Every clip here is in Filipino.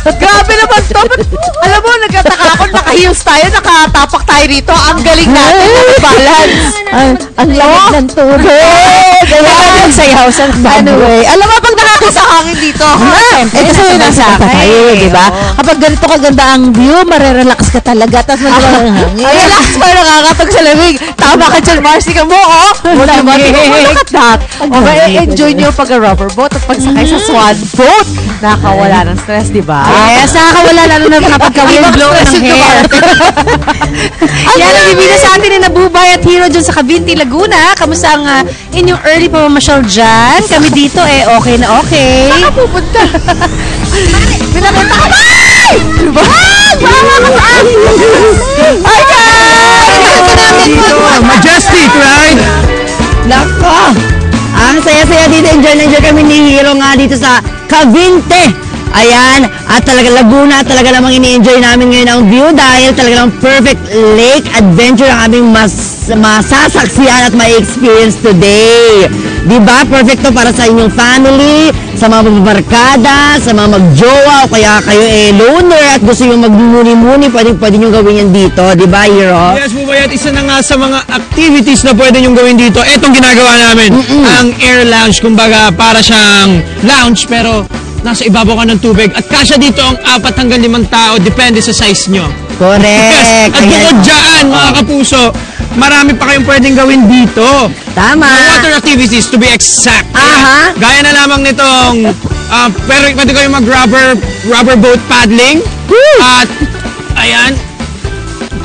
Grabe naman to. Alam mo, nagkataka ako, naka-heels tayo, nakatapak tayo rito. Ang galing natin, balance. Ang lamig ng tubig. Kaya sayaw sa Anyway, alam mo, pag sa hangin dito. Eh, kasi nasa tayo, di ba? Kapag ganito kaganda ang view, marerelax ka talaga. Tapos magdala ng hangin. Ay, relax pa, nakakatag sa lamig. Tama ka dyan, Marcy ka mo, oh. Look at that. Enjoy nyo pag-rubber boat at pagsakay sa swan boat. Nakakawala ng stress, di ba? Yes, nakakawala lalo na kapag ka-wind blow ng hair. Yan ang bibida sa atin ni Nabubay at Hero dyan sa Cavinti, Laguna. Kamusta ang inyong early pamamasyal dyan? Kami dito okay na okay. Saan ka pupunta? Pinakita ka ba? Diba? Hi guys! Majestic, right? Nako! Ang saya-saya dito. Enjoy na enjoy kami ni Hero nga dito sa Cavinti. Ayan. At talaga Laguna. Talaga namang ini-enjoy namin ngayon ang view dahil talaga namang perfect lake adventure ang aming masasaksihan at ma-experience today. Diba? Perfect to para sa inyong family, sa mga magbabarkada, sa mga magjowa, o kaya kayo loner at gusto nyo magmuni-muni, pwede nyo gawin yan dito. Diba, Hero? Yes, Bubay, at isa na nga sa mga activities na pwede nyo gawin dito, etong ginagawa namin, ang air lounge. Kumbaga, para siyang lounge, pero nasa ibabaw ka ng tubig. At kasya dito ang 4 hanggang 5 tao, depende sa size nyo. Correct. Yes. At bukod dyan, mga kapuso, marami pa kayong pwedeng gawin dito. Tama. Water activities, to be exact. Aha. Gaya na lamang nitong, pero pwede kayong mag-rubber boat paddling. At, ayan,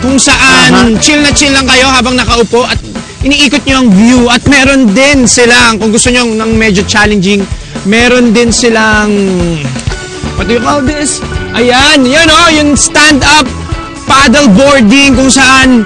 kung saan chill na chill lang kayo habang nakaupo at iniikot nyo ang view. At meron din silang, kung gusto nyo ng medyo challenging, meron din silang, what do you call this? Ayan, yun o, yung stand-up paddle boarding kung saan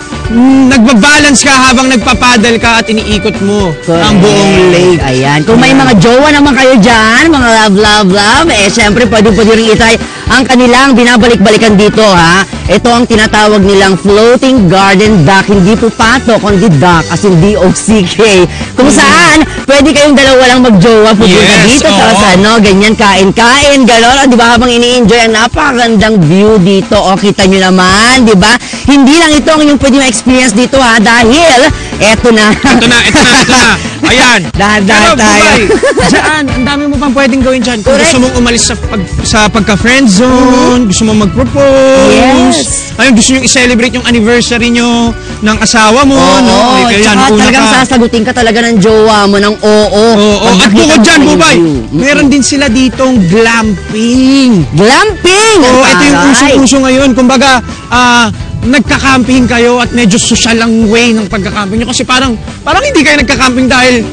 nagbabalance ka habang nagpapaddle ka at iniikot mo ang buong lake. Ayan. Kung may mga jowa naman kayo dyan, mga love, syempre pwede rin itry ang kanilang binabalik-balikan dito, ha? Ito ang tinatawag nilang floating garden dock. Hindi po pato, kundi dock, as in D-O-C-K. Kung saan, pwede kayong dalawa lang magjowa pupunta dito sa ganyan, kain-kain, gano'n. Di ba, habang ini-enjoy ang napakagandang view dito. O, kita nyo naman, di ba? Hindi lang ito ang inyong pwede ma-experience dito, ha? Dahil, eto na. Ayan. Dahan-dahan tayo. Diyan, ang dami mo pang pwedeng gawin dyan. Kung gusto mong umalis sa pagka-friend zone, gusto mong mag-propose. Yes. Ayun, gusto nyo i-celebrate yung anniversary nyo ng asawa mo. Oo, tsaka talagang sasagutin ka talaga ng jowa mo ng oo. At bukod dyan, Bubay, meron din sila ditong glamping. Glamping? Oo, ito yung uso-uso ngayon. Kumbaga, nagka-camping kayo at medyo social ang way ng pagka-camping nyo. Kasi parang hindi kayo nagka-camping dahil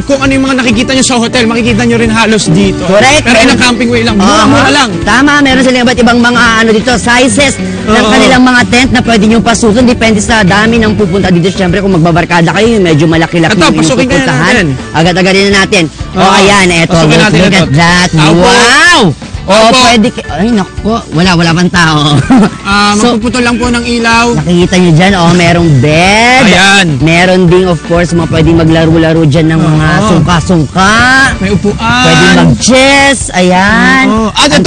kung ano yung mga nakikita nyo sa hotel, makikita nyo rin halos dito. Correct. Pero in a camping way lang, mura lang. Tama, meron silang iba't ibang mga dito, sizes ng kanilang mga tent na pwede nyo pasukin. Depende sa dami ng pupunta dito. Siyempre, kung magbabarkada kayo, medyo malaki-laki yung pupuntahan. Agad-agadin na natin. Ayan, eto. Look at that. Wow! Pwede ay, naku. Wala pang tao. Magpuputol lang po ng ilaw. Nakikita nyo dyan, merong bed. Ayan. Meron ding, of course, mga pwede maglaro-laro dyan ng mga sungka-sungka. May upuan. Pwede mag-chess. Ayan. At ito,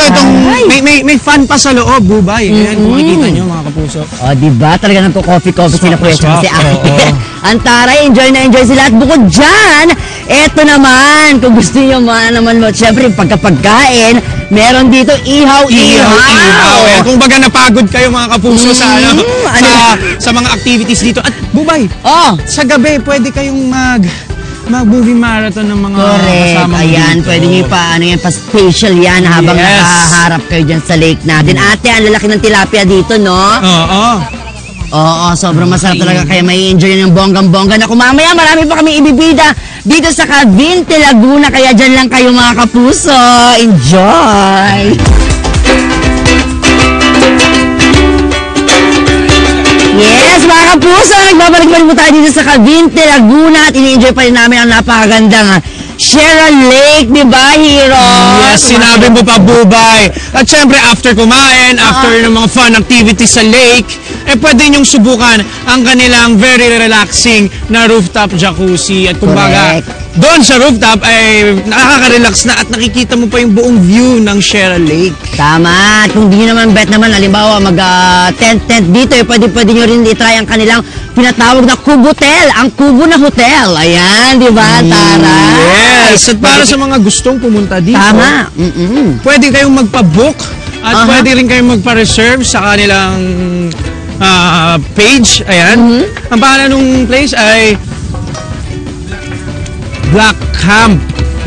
may fun pa sa loob, Bubay. Ayan, kung makikita nyo, mga kapuso. Diba? Talaga nagko-coffee sila Kuya si Ate. Ang taray, enjoy na enjoy sila. At bukod dyan, eto naman, kung gusto nyo naman mo, syempre, pagkapagkain, meron dito ihaw-ihaw. Kung baga napagod kayo mga kapuso sa mga activities dito. At Bubay, sa gabi pwede kayong mag-movie marathon ng mga kasama mo. Ayan, dito. pwede nyo pa-special yan habang nakaharap kayo dyan sa lake natin. Ate, ang lalaki ng tilapia dito, no? Oo, sobrang masarap talaga. Kaya may enjoy yung bonggang-bongga na kumamaya. Marami pa kami ibibida dito sa Cavinti, Laguna. Kaya dyan lang kayo mga kapuso. Enjoy! Yes, mga kapuso, nagbabalik pa rin po tayo dito sa Cavinti, Laguna. At ini-enjoy pa rin namin ang napakagandang Sierra Lake, di ba, Hero? Yes, sinabi mo pa, Bubay. At syempre, after kumain, after ng mga fun activities sa lake, pwede nyong subukan ang kanilang very relaxing na rooftop jacuzzi. At kumbaga, doon sa rooftop ay nakaka-relax na at nakikita mo pa yung buong view ng Sierra Lake. Tama. At kung di nyo naman bet naman, halimbawa mag-tent dito, pwede nyo rin i-try ang kanilang tinatawag na Kubotel, ang Kubo na Hotel. Ayan, di ba, Tara? Yes. At para sa mga gustong pumunta dito, Tama. pwede kayong magpa-book at pwede rin kayong magpa-reserve sa kanilang page. Ayan. Ang pangalan ng place ay Black Camp.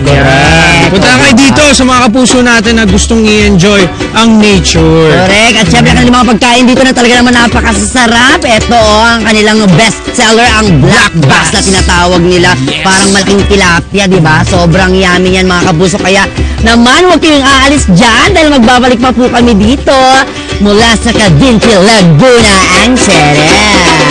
Ayan. Punta kayo dito sa mga kapuso natin na gustong i-enjoy ang nature. Correct. At syempre, kanilang mga pagkain dito na talaga naman napakasarap. Ito ang kanilang best seller, ang Black Bass na tinatawag nila. Yes. Parang malaking tilapia, di ba? Sobrang yummy yan, mga kapuso. Kaya naman, huwag kayong aalis dyan dahil magbabalik pa po kami dito mula sa Cavinti Laguna. Ang sarap.